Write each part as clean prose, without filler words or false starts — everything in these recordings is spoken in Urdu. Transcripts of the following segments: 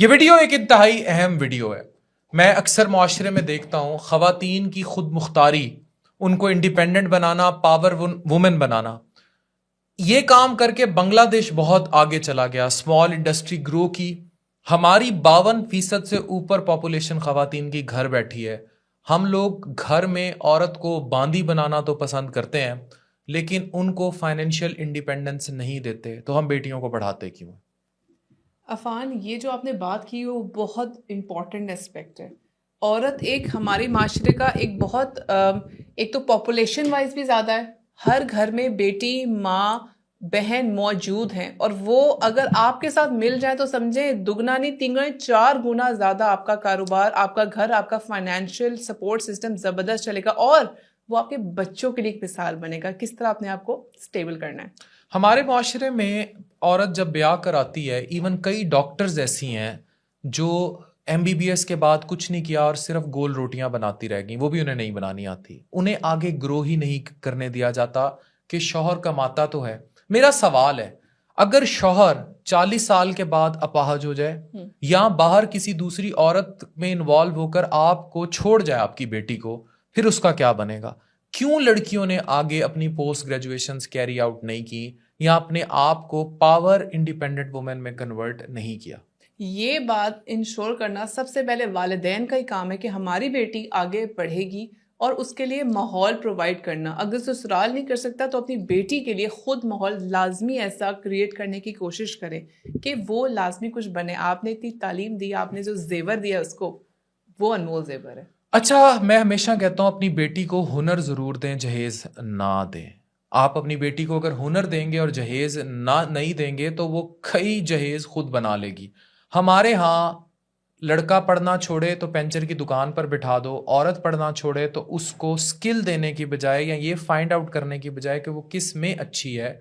یہ ویڈیو ایک انتہائی اہم ویڈیو ہے. میں اکثر معاشرے میں دیکھتا ہوں خواتین کی خود مختاری، ان کو انڈیپینڈنٹ بنانا، پاور وومن بنانا. یہ کام کر کے بنگلہ دیش بہت آگے چلا گیا، اسمال انڈسٹری گرو کی. ہماری 52% سے اوپر پاپولیشن خواتین کی گھر بیٹھی ہے. ہم لوگ گھر میں عورت کو باندی بنانا تو پسند کرتے ہیں، لیکن ان کو فائنینشیل انڈیپینڈنس نہیں دیتے. تو ہم بیٹیوں کو پڑھاتے کیوں؟ عفان، یہ جو آپ نے بات کی وہ بہت امپورٹنٹ اسپیکٹ ہے. عورت ایک ہمارے معاشرے کا ایک بہت ایک تو پاپولیشن وائز بھی زیادہ ہے. ہر گھر میں بیٹی، ماں، بہن موجود ہیں، اور وہ اگر آپ کے ساتھ مل جائے تو سمجھیں دگنا نہیں، تین گنا 4 گنا زیادہ آپ کا کاروبار، آپ کا گھر، آپ کا فائنینشیل سپورٹ سسٹم زبردست چلے گا، اور وہ آپ کے بچوں کے لیے ایک مثال بنے گا کس طرح اپنے آپ کو اسٹیبل کرنا ہے. ہمارے معاشرے میں عورت جب بیاہ کراتی ہے، ایون کئی ڈاکٹرز ایسی ہیں جو MBBS کے بعد کچھ نہیں کیا اور صرف گول روٹیاں بناتی رہ گئیں، وہ بھی انہیں نہیں بنانی آتی. انہیں آگے گرو ہی نہیں کرنے دیا جاتا کہ شوہر کماتا تو ہے. میرا سوال ہے، اگر شوہر 40 سال کے بعد اپاہج ہو جائے یا باہر کسی دوسری عورت میں انوالو ہو کر آپ کو چھوڑ جائے، آپ کی بیٹی کو، پھر اس کا کیا بنے گا؟ کیوں لڑکیوں نے آگے اپنی پوسٹ گریجویشنز کیری آؤٹ نہیں کی یا اپنے آپ کو پاور انڈیپینڈنٹ وومن میں کنورٹ نہیں کیا؟ یہ بات انشور کرنا سب سے پہلے والدین کا ہی کام ہے کہ ہماری بیٹی آگے بڑھے گی، اور اس کے لیے ماحول پرووائڈ کرنا. اگر سسرال نہیں کر سکتا تو اپنی بیٹی کے لیے خود ماحول لازمی ایسا کریٹ کرنے کی کوشش کرے کہ وہ لازمی کچھ بنے. آپ نے اتنی تعلیم دی، آپ نے جو زیور دیا اس کو، وہ انمول زیور ہے. اچھا، میں ہمیشہ کہتا ہوں اپنی بیٹی کو ہنر ضرور دیں، جہیز نہ دیں. آپ اپنی بیٹی کو اگر ہنر دیں گے اور جہیز نہیں دیں گے تو وہ کئی جہیز خود بنا لے گی. ہمارے ہاں لڑکا پڑھنا چھوڑے تو پینچر کی دکان پر بٹھا دو، عورت پڑھنا چھوڑے تو اس کو سکل دینے کی بجائے یا یہ فائنڈ آؤٹ کرنے کی بجائے کہ وہ کس میں اچھی ہے،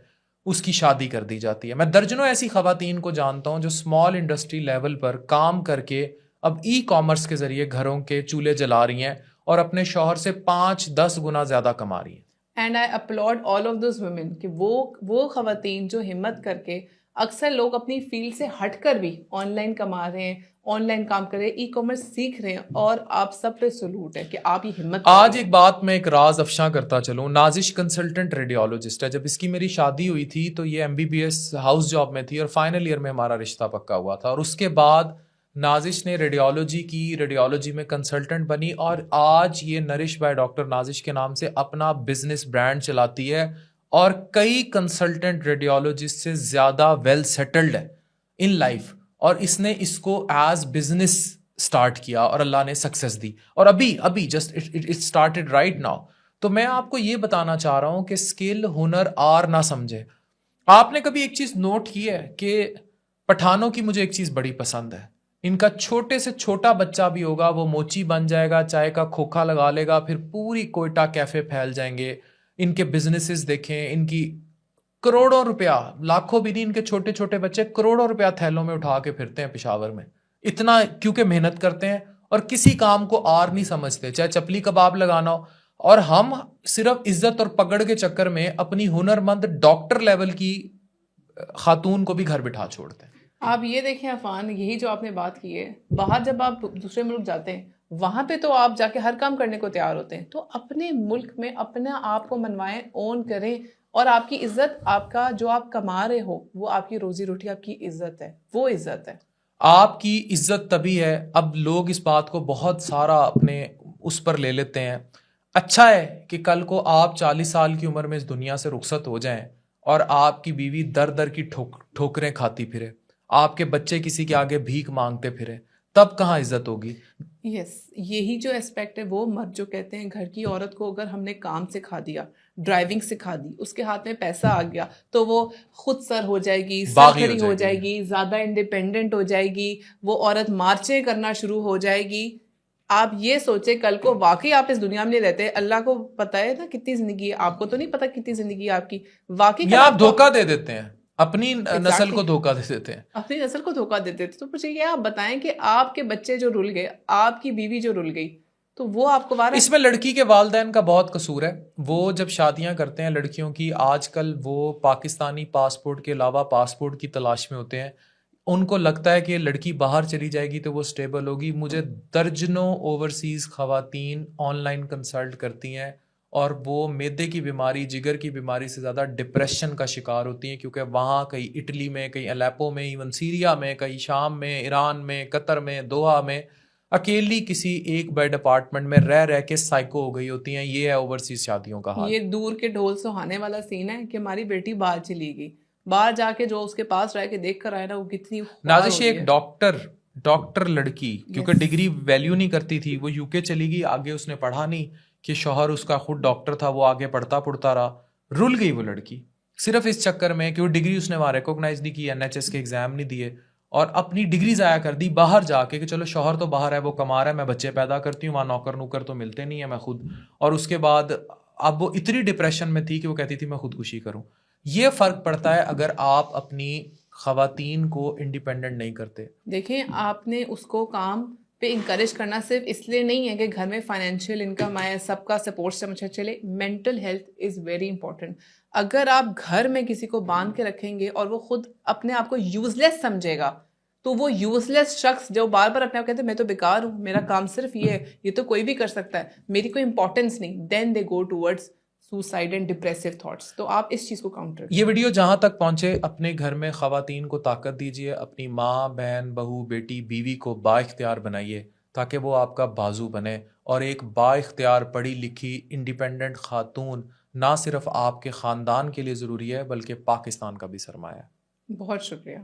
اس کی شادی کر دی جاتی ہے. میں درجنوں ایسی خواتین کو جانتا ہوں جو اسمال انڈسٹری لیول پر کام کر کے اب ای کامرس کے ذریعے گھروں کے چولہے جلا رہی ہیں اور اپنے شوہر سے 5-10 گنا زیادہ کما رہی ہیں. And I applaud all of those women کہ وہ خواتین جو ہمت کر کے، اکثر لوگ اپنی فیلڈ سے ہٹ کر بھی آن لائن کما رہے ہیں، آن لائن کام کر رہے ہیں، ای کامرس سیکھ رہے ہیں، اور آپ سب پہ سلوٹ ہے کہ آپ یہ ہمت. آج ایک بات میں ایک راز افشاں کرتا چلوں. نازش کنسلٹنٹ ریڈیولوجسٹ ہے. جب اس کی میری شادی ہوئی تھی تو یہ MBBS ہاؤس جاب میں تھی اور فائنل ایئر میں ہمارا رشتہ پکا ہوا تھا، اور اس کے بعد نازش نے ریڈیولوجی کی، ریڈیولوجی میں کنسلٹنٹ بنی، اور آج یہ نرش بائی ڈاکٹر نازش کے نام سے اپنا بزنس برانڈ چلاتی ہے اور کئی کنسلٹنٹ ریڈیولوجسٹ سے زیادہ ویل سیٹلڈ ہے ان لائف. اور اس نے اس کو ایز بزنس سٹارٹ کیا اور اللہ نے سکسیس دی، اور ابھی just it started right now. تو میں آپ کو یہ بتانا چاہ رہا ہوں کہ اسکل، ہنر آر نہ سمجھے. آپ نے کبھی ایک چیز نوٹ کی ہے کہ پٹھانوں کی مجھے ایک چیز بڑی پسند ہے، ان کا چھوٹے سے چھوٹا بچہ بھی ہوگا وہ موچی بن جائے گا، چائے کا کھوکھا لگا لے گا، پھر پوری کوئٹہ کیفے پھیل جائیں گے. ان کے بزنسز دیکھیں، ان کی کروڑوں روپیہ، لاکھوں بھی نہیں، ان کے چھوٹے چھوٹے بچے کروڑوں روپیہ تھیلوں میں اٹھا کے پھرتے ہیں پشاور میں. اتنا کیونکہ محنت کرتے ہیں اور کسی کام کو آر نہیں سمجھتے، چاہے چپلی کباب لگانا ہو. اور ہم صرف عزت اور پکڑ کے چکر میں اپنی ہنر مند ڈاکٹر لیول کی خاتون کو بھی گھر بٹھا چھوڑتے ہیں. آپ یہ دیکھیں عفان، یہی جو آپ نے بات کی ہے، باہر جب آپ دوسرے ملک جاتے ہیں وہاں پہ تو آپ جا کے ہر کام کرنے کو تیار ہوتے ہیں، تو اپنے ملک میں اپنا آپ کو منوائیں، اون کریں، اور آپ کی عزت، آپ کا جو آپ کما رہے ہو وہ آپ کی روزی روٹی، آپ کی عزت ہے، وہ عزت ہے. آپ کی عزت تبھی ہے. اب لوگ اس بات کو بہت سارا اپنے اس پر لے لیتے ہیں. اچھا ہے کہ کل کو آپ 40 سال کی عمر میں اس دنیا سے رخصت ہو جائیں اور آپ کی بیوی در در کی ٹھوکریں کھاتی پھرے، آپ کے بچے کسی کے آگے بھیک مانگتے پھرے، تب کہاں عزت ہوگی؟ یس، یہی جو اسپیکٹ ہے، وہ مرد جو کہتے ہیں گھر کی عورت کو اگر ہم نے کام سکھا دیا، ڈرائیونگ سکھا دی، اس کے ہاتھ میں پیسہ آ گیا تو وہ خود سر ہو جائے گی، سر کھڑی ہو جائے گی، زیادہ انڈیپینڈنٹ ہو جائے گی، وہ عورت مارچیں کرنا شروع ہو جائے گی. آپ یہ سوچیں کل کو واقعی آپ اس دنیا میں نہیں رہتے، اللہ کو پتہ ہے نا کتنی زندگی ہے، آپ کو تو نہیں پتا کتنی زندگی ہے آپ کی، واقعی یا آپ دھوکہ دے دیتے ہیں، اپنی نسل کو دھوکہ دے دیتے ہیں، اپنی نسل کو دھوکہ دیتے تھے. تو مجھے یہ آپ بتائیں کہ آپ کے بچے جو رل گئے، آپ کی بیوی جو رل گئی، تو وہ آپ کو اس میں لڑکی کے والدین کا بہت قصور ہے. وہ جب شادیاں کرتے ہیں لڑکیوں کی، آج کل وہ پاکستانی پاسپورٹ کے علاوہ پاسپورٹ کی تلاش میں ہوتے ہیں. ان کو لگتا ہے کہ لڑکی باہر چلی جائے گی تو وہ سٹیبل ہوگی. مجھے درجنوں اوورسیز خواتین آن لائن کنسلٹ کرتی ہیں اور وہ معدے کی بیماری, جگر کی بیماری سے زیادہ ڈپریشن کا شکار ہوتی ہیں, کیونکہ وہاں کہیں اٹلی میں, کہیں الیپو میں, ایون سیریا میں, کہیں شام میں, ایران میں, قطر میں, دوحہ میں اکیلی کسی ایک بیڈ اپارٹمنٹ میں رہ رہ کے سائیکو ہو گئی ہوتی ہیں. یہ ہے اوورسیز شادیوں کا حال. یہ دور کے ڈھول سہانے والا سین ہے کہ ہماری بیٹی باہر چلی گئی, باہر جا کے جو اس کے پاس رہ کے دیکھ کر آئے نا, وہ کتنی نازش ایک ڈاکٹر لڑکی, کیونکہ ڈگری ویلیو نہیں کرتی تھی, وہ یو کے چلی گئی, آگے اس نے پڑھا نہیں, کہ شوہر اس کا خود ڈاکٹر تھا, وہ آگے پڑھتا رہا, رل گئی وہ لڑکی صرف اس چکر میں کہ وہ ڈگری اس نے وہاں ریکوگنائز نہیں کی, NHS کے ایگزام نہیں دیے, اور اپنی ڈگری ضائع کر دی باہر جا کے, کہ چلو شوہر تو باہر ہے, وہ کما رہا ہے, میں بچے پیدا کرتی ہوں, وہاں نوکر تو ملتے نہیں ہیں, میں خود. اور اس کے بعد اب وہ اتنی ڈپریشن میں تھی کہ وہ کہتی تھی میں خودکشی کروں. یہ فرق پڑتا ہے اگر آپ اپنی خواتین کو انڈیپینڈنٹ نہیں کرتے. دیکھیں, آپ نے اس کو کام پہ انکریج کرنا صرف اس لیے نہیں ہے کہ گھر میں فائنینشیل انکم آئے, سب کا سپورٹ سے مجھے چلے. Mental health is very important. اگر آپ گھر میں کسی کو باندھ کے رکھیں گے اور وہ خود اپنے آپ کو یوز لیس سمجھے گا, تو وہ یوز لیس شخص جو بار بار اپنے آپ کہتے ہیں میں تو بیکار ہوں, میرا کام صرف یہ ہے, یہ تو کوئی بھی کر سکتا ہے, میری کوئی امپورٹنس نہیں, then they go towards suicide and depressive thoughts. تو آپ اس چیز کو کاؤنٹر. یہ ویڈیو جہاں تک پہنچے, اپنے گھر میں خواتین کو طاقت دیجیے, اپنی ماں, بہن, بہو, بیٹی, بیوی کو با اختیار بنائیے تاکہ وہ آپ کا بازو بنے, اور ایک با اختیار پڑھی لکھی انڈیپینڈنٹ خاتون نہ صرف آپ کے خاندان کے لیے ضروری ہے بلکہ پاکستان کا بھی سرمایہ ہے. بہت شکریہ.